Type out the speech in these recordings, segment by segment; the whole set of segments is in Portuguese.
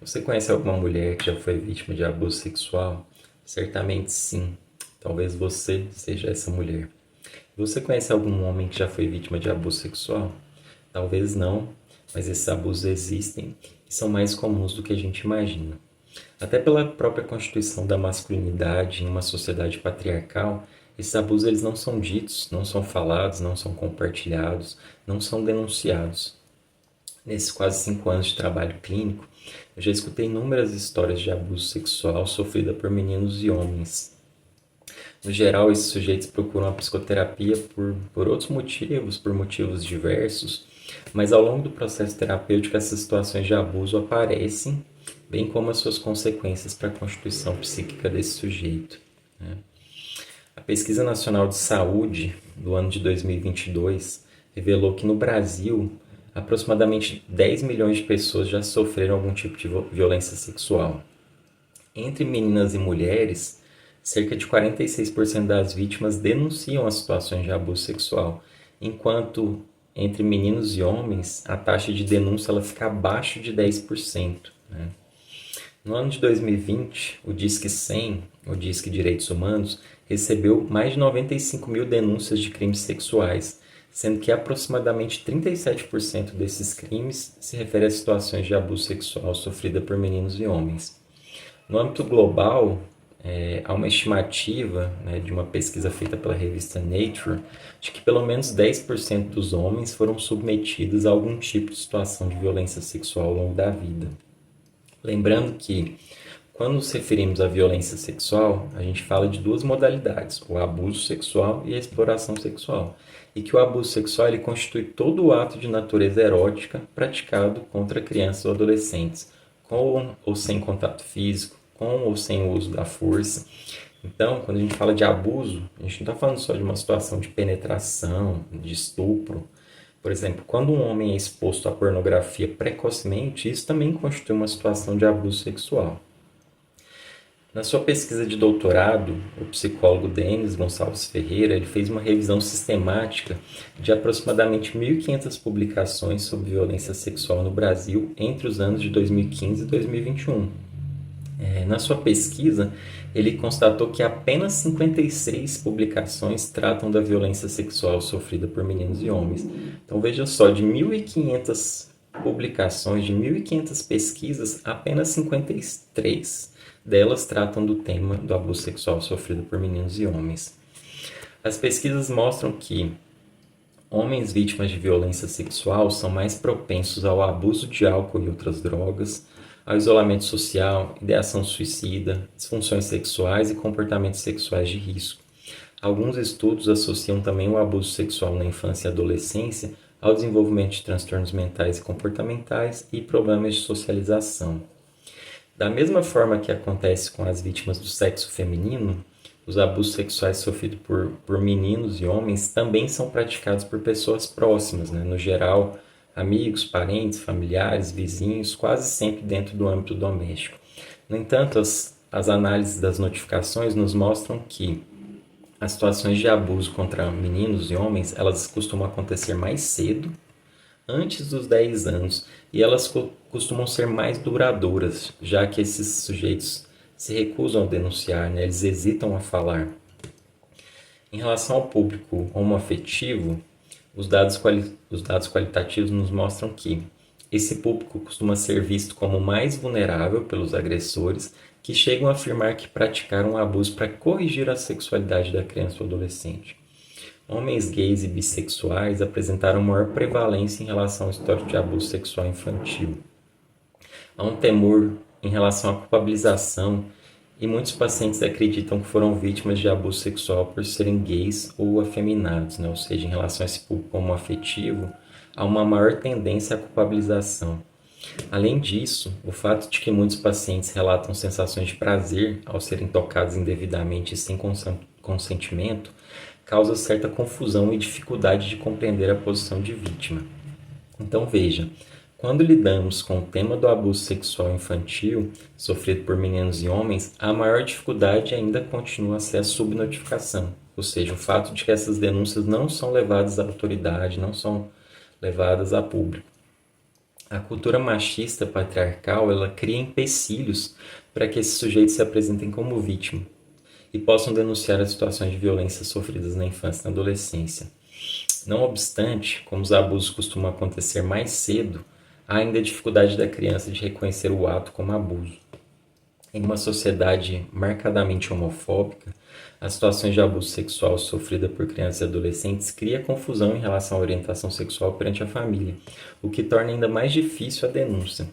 Você conhece alguma mulher que já foi vítima de abuso sexual? Certamente sim. Talvez você seja essa mulher. Você conhece algum homem que já foi vítima de abuso sexual? Talvez não, mas esses abusos existem e são mais comuns do que a gente imagina. Até pela própria constituição da masculinidade em uma sociedade patriarcal, esses abusos eles não são ditos, não são falados, não são compartilhados, não são denunciados. Nesses quase 5 anos de trabalho clínico, eu já escutei inúmeras histórias de abuso sexual sofrida por meninos e homens. No geral, esses sujeitos procuram a psicoterapia por outros motivos, por motivos diversos, mas ao longo do processo terapêutico, essas situações de abuso aparecem, bem como as suas consequências para a constituição psíquica desse sujeito, né? A Pesquisa Nacional de Saúde do ano de 2022 revelou que no Brasil, aproximadamente 10 milhões de pessoas já sofreram algum tipo de violência sexual. Entre meninas e mulheres, cerca de 46% das vítimas denunciam as situações de abuso sexual, enquanto entre meninos e homens a taxa de denúncia ela fica abaixo de 10%, né? No ano de 2020, o Disque 100, o Disque Direitos Humanos, recebeu mais de 95 mil denúncias de crimes sexuais, sendo que aproximadamente 37% desses crimes se refere a situações de abuso sexual sofrida por meninos e homens. No âmbito global, há uma estimativa, né, de uma pesquisa feita pela revista Nature de que pelo menos 10% dos homens foram submetidos a algum tipo de situação de violência sexual ao longo da vida. Lembrando que, quando nos referimos à violência sexual, a gente fala de duas modalidades, o abuso sexual e a exploração sexual. E que o abuso sexual ele constitui todo o ato de natureza erótica praticado contra crianças ou adolescentes, com ou sem contato físico, com ou sem o uso da força. Então, quando a gente fala de abuso, a gente não está falando só de uma situação de penetração, de estupro. Por exemplo, quando um homem é exposto à pornografia precocemente, isso também constitui uma situação de abuso sexual. Na sua pesquisa de doutorado, o psicólogo Denis Gonçalves Ferreira ele fez uma revisão sistemática de aproximadamente 1.500 publicações sobre violência sexual no Brasil entre os anos de 2015 e 2021. Na sua pesquisa, ele constatou que apenas 56 publicações tratam da violência sexual sofrida por meninos e homens. Então veja só, de 1.500 publicações, de 1.500 pesquisas, apenas 53 delas tratam do tema do abuso sexual sofrido por meninos e homens. As pesquisas mostram que homens vítimas de violência sexual são mais propensos ao abuso de álcool e outras drogas, ao isolamento social, ideação suicida, disfunções sexuais e comportamentos sexuais de risco. Alguns estudos associam também o abuso sexual na infância e adolescência ao desenvolvimento de transtornos mentais e comportamentais e problemas de socialização. Da mesma forma que acontece com as vítimas do sexo feminino, os abusos sexuais sofridos por meninos e homens também são praticados por pessoas próximas, né? No geral, amigos, parentes, familiares, vizinhos, quase sempre dentro do âmbito doméstico. No entanto, as análises das notificações nos mostram que as situações de abuso contra meninos e homens, elas costumam acontecer mais cedo, antes dos 10 anos, e elas costumam ser mais duradouras, já que esses sujeitos se recusam a denunciar, né? Eles hesitam a falar. Em relação ao público homoafetivo, os dados qualitativos nos mostram que esse público costuma ser visto como mais vulnerável pelos agressores que chegam a afirmar que praticaram abuso para corrigir a sexualidade da criança ou adolescente. Homens gays e bissexuais apresentaram maior prevalência em relação ao histórico de abuso sexual infantil. Há um temor em relação à culpabilização e muitos pacientes acreditam que foram vítimas de abuso sexual por serem gays ou afeminados, né? Ou seja, em relação a esse público homoafetivo, há uma maior tendência à culpabilização. Além disso, o fato de que muitos pacientes relatam sensações de prazer ao serem tocados indevidamente e sem consentimento causa certa confusão e dificuldade de compreender a posição de vítima. Então veja, quando lidamos com o tema do abuso sexual infantil sofrido por meninos e homens, a maior dificuldade ainda continua a ser a subnotificação, ou seja, o fato de que essas denúncias não são levadas à autoridade, não são levadas a público. A cultura machista patriarcal, ela cria empecilhos para que esses sujeitos se apresentem como vítima e possam denunciar as situações de violência sofridas na infância e na adolescência. Não obstante, como os abusos costumam acontecer mais cedo, há ainda a dificuldade da criança de reconhecer o ato como abuso. Em uma sociedade marcadamente homofóbica, as situações de abuso sexual sofrida por crianças e adolescentes cria confusão em relação à orientação sexual perante a família, o que torna ainda mais difícil a denúncia.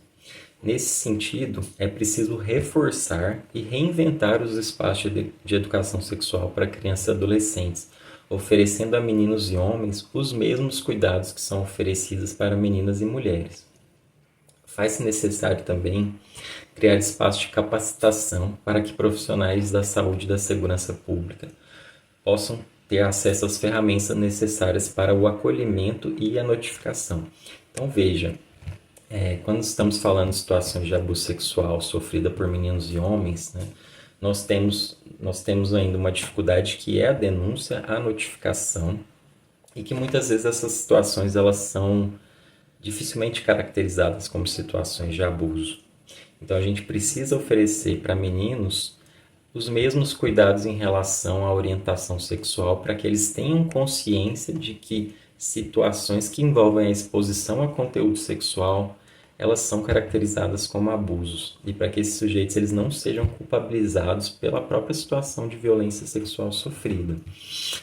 Nesse sentido, é preciso reforçar e reinventar os espaços de educação sexual para crianças e adolescentes, oferecendo a meninos e homens os mesmos cuidados que são oferecidos para meninas e mulheres. Faz-se necessário também criar espaços de capacitação para que profissionais da saúde e da segurança pública possam ter acesso às ferramentas necessárias para o acolhimento e a notificação. Então, veja, quando estamos falando de situações de abuso sexual sofrida por meninos e homens, né, nós temos ainda uma dificuldade que é a denúncia, a notificação, e que muitas vezes essas situações elas são dificilmente caracterizadas como situações de abuso. Então a gente precisa oferecer para meninos os mesmos cuidados em relação à orientação sexual para que eles tenham consciência de que situações que envolvem a exposição a conteúdo sexual elas são caracterizadas como abusos e para que esses sujeitos eles não sejam culpabilizados pela própria situação de violência sexual sofrida.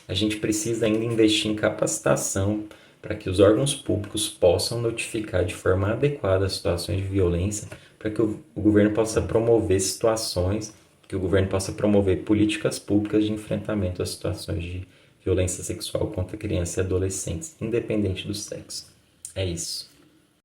A gente precisa ainda investir em capacitação para que os órgãos públicos possam notificar de forma adequada as situações de violência, para que o governo possa promover situações, que o governo possa promover políticas públicas de enfrentamento às situações de violência sexual contra crianças e adolescentes, independente do sexo. É isso.